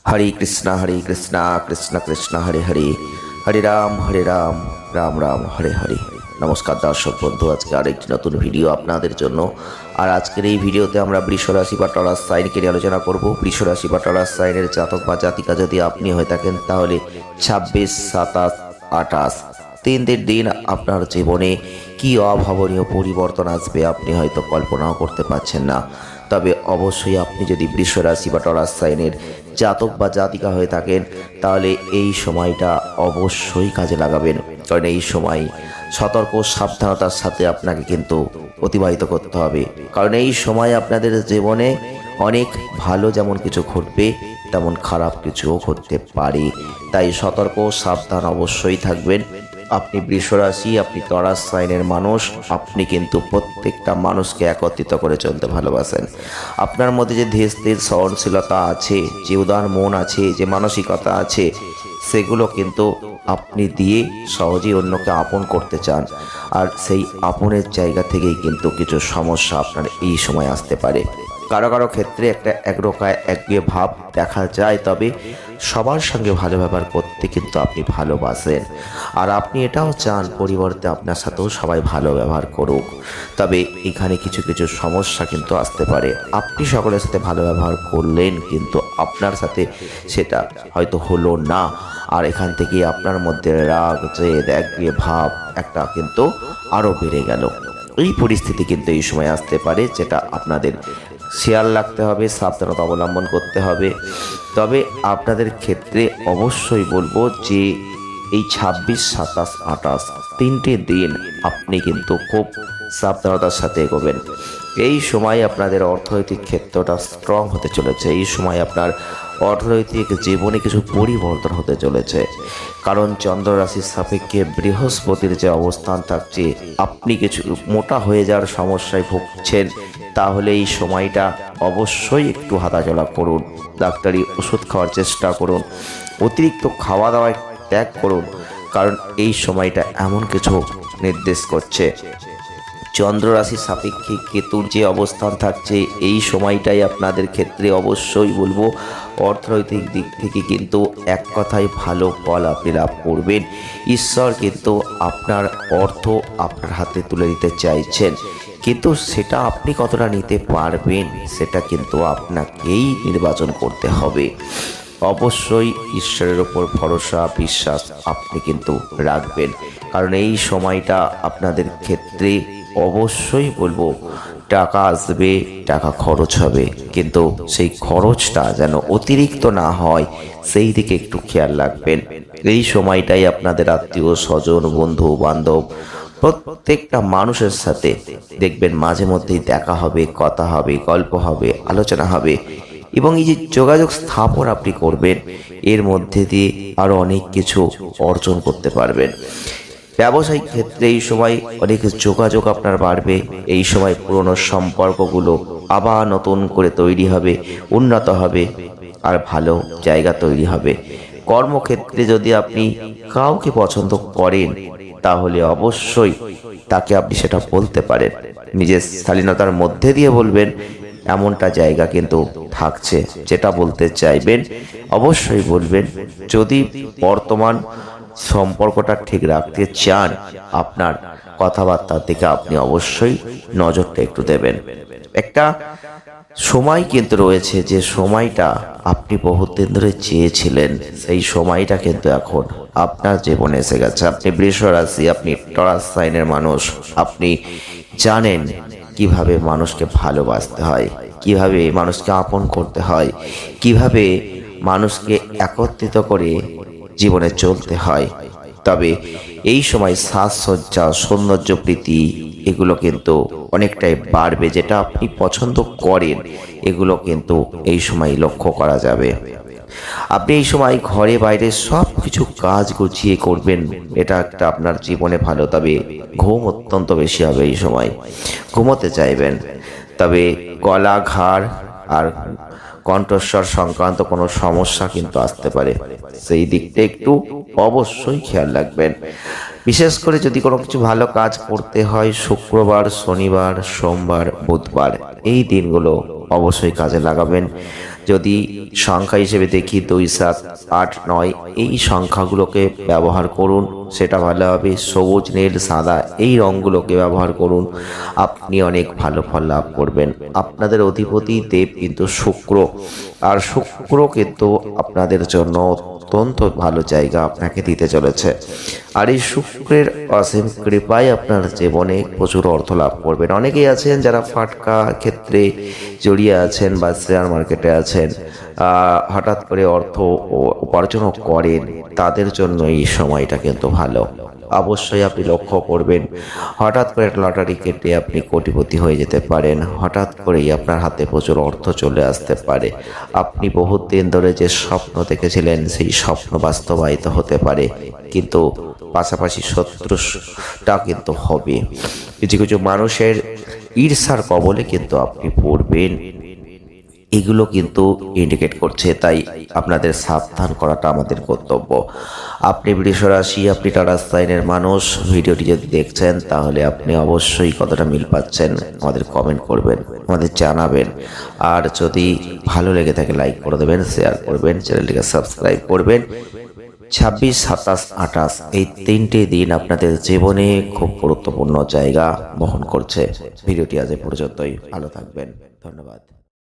হরে কৃষ্ণ কৃষ্ণ কৃষ্ণ হরে হরে, হরে রাম রাম রাম হরে হরে। নমস্কার দর্শক বন্ধু, আজকে আরেকটি নতুন ভিডিও আপনাদের জন্য। আর আজকের এই ভিডিওতে আমরা বৃষ রাশি বা টরাস সাইনকে নিয়ে আলোচনা করব। বৃষ রাশি বা টরাস সাইনের জাতক বা জাতিকা যদি আপনি হয়ে থাকেন, তাহলে 26, 27, 28 তিনদের দিন আপনার জীবনে কি অভাবনীয় পরিবর্তন আসবে আপনি হয়তো কল্পনাও করতে পারছেন না। তবে অবশ্যই আপনি যদি বৃষ রাশি বা টরাস সাইনের জাতক বা জাতিকা হয়ে থাকেন, তাহলে এই সময়টা অবশ্যই কাজে লাগাবেন। কারণ এই সময় সতর্ক সাবধানতার সাথে আপনাকে কিন্তু অতিবাহিত করতে হবে। কারণ এই সময় আপনাদের জীবনে অনেক ভালো যেমন কিছু ঘটবে, তেমন খারাপ কিছুও ঘটতে পারে। তাই সতর্ক সাবধান অবশ্যই থাকবেন। আপনি বৃষ রাশি, আপনি টরাস সাইনের মানুষ, আপনি কিন্তু প্রত্যেকটা মানুষকে একত্রিত করে চলতে ভালোবাসেন। আপনার মধ্যে যে ধীর স্থির সহনশীলতা আছে, যে উদার মন আছে, যে মানসিকতা আছে, সেগুলো কিন্তু আপনি দিয়ে সহজেই অন্যকে আপন করতে চান। আর সেই আপনের জায়গা থেকেই কিন্তু কিছু সমস্যা আপনার এই সময় আসতে পারে। কারো কারো ক্ষেত্রে একটা একরোকায় একগুয়ে ভাব দেখা যায়, তবে সবার সঙ্গে ভালো ব্যবহার করতে কিন্তু আপনি ভালোবাসেন। আর আপনি এটাও চান পরিবর্তে আপনার সাথেও সবাই ভালো ব্যবহার করুক। তবে এখানে কিছু কিছু সমস্যা কিন্তু আসতে পারে। আপনি সকলের সাথে ভালো ব্যবহার করলেন, কিন্তু আপনার সাথে সেটা হয়তো হলো না। আর এখান থেকে আপনার মধ্যে রাগ, জেদ, একগুয়ে ভাব একটা কিন্তু আরও বেড়ে গেল। এই পরিস্থিতি কিন্তু এই সময় আসতে পারে, যেটা আপনাদের খেয়াল রাখতে হবে, সাবধানতা অবলম্বন করতে হবে। তবে আপনাদের ক্ষেত্রে অবশ্যই বলবো যে এই 26, 27, 28 তিনটে দিন আপনি কিন্তু খুব সাবধানতার সাথে এগোবেন। এই সময় আপনাদের অর্থনৈতিক ক্ষেত্রটা স্ট্রং হতে চলেছে। এই সময় আপনার অর্থনৈতিক জীবনে কিছু পরিবর্তন হতে চলেছে। কারণ চন্দ্র রাশির সাপেক্ষে বৃহস্পতির যে অবস্থান থাকছে, আপনি কিছু মোটা হয়ে যাওয়ার সমস্যায় ভুগছেন, তাহলে এই সময়টা অবশ্যই একটু হাঁটাচলা করুন, ডাক্তারি ওষুধ খাওয়ার চেষ্টা করুন, অতিরিক্ত খাওয়া দাওয়ায় ত্যাগ করুন। কারণ এই সময়টা এমন কিছু নির্দেশ করছে। চন্দ্র রাশির সাপেক্ষে কেতুর যে অবস্থান থাকছে, এই সময়টাই আপনাদের ক্ষেত্রে অবশ্যই বলবো অর্থনৈতিক দিক থেকে কিন্তু এক কথায় ভালো ফল আপনি লাভ করবেন। ঈশ্বর কিন্তু আপনার অর্থ আপনার হাতে তুলে দিতে চাইছেন, কিন্তু সেটা আপনি কতটা নিতে পারবেন সেটা কিন্তু আপনাকেই নির্বাচন করতে হবে। অবশ্যই ঈশ্বরের ওপর ভরসা বিশ্বাস আপনি কিন্তু রাখবেন। কারণ এই সময়টা আপনাদের ক্ষেত্রে অবশ্যই বলবো টাকা আসবে, টাকা খরচ হবে, কিন্তু সেই খরচটা যেন অতিরিক্ত না হয় সেই দিকে একটু খেয়াল রাখবেন। এই সময়টাই আপনাদের আত্মীয় স্বজন, বন্ধু বান্ধব প্রত্যেকটা মানুষের সাথে দেখবেন মাঝে মধ্যেই দেখা হবে, কথা হবে, গল্প হবে, আলোচনা হবে। এবং এই যে যোগাযোগ স্থাপন আপনি করবেন, এর মধ্যে দিয়ে আরও অনেক কিছু অর্জন করতে পারবেন। ব্যবসায়িক ক্ষেত্রে এই সময় অনেক যোগাযোগ আপনার বাড়বে। এই সময় পুরনো সম্পর্কগুলো আবার নতুন করে তৈরি হবে, উন্নত হবে, আর ভালো জায়গা তৈরি হবে। কর্মক্ষেত্রে যদি আপনি কাউকে পছন্দ করেন, তাহলে অবশ্যই তাকে আপনি সেটা বলতে পারেন, নিজের শালীনতার মধ্যে দিয়ে বলবেন। এমনটা জায়গা কিন্তু থাকছে, যেটা বলতে চাইবেন অবশ্যই বলবেন। যদি বর্তমান সম্পর্কটা ঠিক রাখতে চান, আপনার কথাবার্তার দিকে আপনি অবশ্যই নজরটা একটু দেবেন। একটা সময় কিন্তু রয়েছে, যে সময়টা আপনি বহুদিন ধরে চেয়েছিলেন, সেই সময়টা কিন্তু এখন আপনার জীবনে এসে গেছে। আপনি বৃষ রাশি, আপনি টরাস সাইনের মানুষ, আপনি জানেন কিভাবে মানুষকে ভালোবাসতে হয়, কিভাবে মানুষকে আপন করতে হয়, কিভাবে মানুষকে একত্রিত করে জীবনে চলতে হয়। তবে এই সময় সাজসজ্জা, সৌন্দর্য প্রীতি এগুলো কিন্তু অনেকটাই বাড়বে। যেটা আপনি পছন্দ করেন এগুলো কিন্তু এই সময় লক্ষ্য করা যাবে। আপনি এই সময় ঘরে বাইরে সব কিছু কাজ গুছিয়ে করবেন, এটা একটা আপনার জীবনে ভালো। তবে ঘুম অত্যন্ত বেশি হবে এই সময়, ঘুমোতে চাইবেন। তবে গলা, ঘাড় আর কণ্ঠস্বর সংক্রান্ত কোনো সমস্যা কিন্তু আসতে পারে, সেই দিকটা একটু অবশ্যই খেয়াল রাখবেন। বিশেষ করে যদি কোনো কিছু ভালো কাজ করতে হয়, শুক্রবার, শনিবার, সোমবার, বুধবার এই দিনগুলো অবশ্যই কাজে লাগাবেন। যদি সংখ্যা হিসেবে দেখি 2, 7, 8, 9 এই সংখ্যাগুলোকে ব্যবহার করুন, সেটা ভালো হবে। সবুজ, নীল, সাদা এই রঙগুলোকে ব্যবহার করুন, আপনি অনেক ভালো ফল লাভ করবেন। আপনাদের অধিপতি দেব কিন্তু শুক্র, আর শুক্র কিন্তু আপনাদের জন্য অত্যন্ত ভালো জায়গা আপনাকে দিতে চলেছে। আর এই শুক্রের অসীম কৃপায় আপনার জীবনে প্রচুর অর্থ লাভ করবেন। অনেকেই আছেন যারা ফাটকা ক্ষেত্রে জড়িয়ে আছেন বা শেয়ার মার্কেটে আছেন, হঠাৎ করে অর্থ উপার্জনও করেন, তাদের জন্য এই সময়টা কিন্তু ভালো। অবশ্যই আপনি লক্ষ্য করবেন, হঠাৎ করে লটারি কেটে আপনি কোটিপতি হয়ে যেতে পারেন। হঠাৎ করেই আপনার হাতে প্রচুর অর্থ চলে আসতে পারে। আপনি বহুত দিন ধরে যে স্বপ্ন দেখেছিলেন সেই স্বপ্ন বাস্তবায়িত হতে পারে, কিন্তু পাশাপাশি শত্রুটা কিন্তু হবে। কিছু কিছু মানুষের ঈর্ষার কবলে কিন্তু আপনি পড়বেন, এগুলো কিন্তু ইন্ডিকেট করছে। তাই আপনাদের সাবধান করাটা আমাদের কর্তব্য। আপনি বৃষ রাশি, আপনি টাটা সাইনের মানুষ, ভিডিওটি যদি দেখছেন তাহলে আপনি অবশ্যই কতটা মিল পাচ্ছেন আমাদের কমেন্ট করবেন, আমাদের জানাবেন। আর যদি ভালো লেগে থাকে লাইক করে দেবেন, শেয়ার করবেন, চ্যানেলটিকে সাবস্ক্রাইব করবেন। 26, 27, 28 এই 3টে দিন আপনাদের জীবনে খুব গুরুত্বপূর্ণ জায়গা বহন করছে। ভিডিওটি আজ এ পর্যন্তই। ভালো থাকবেন, ধন্যবাদ।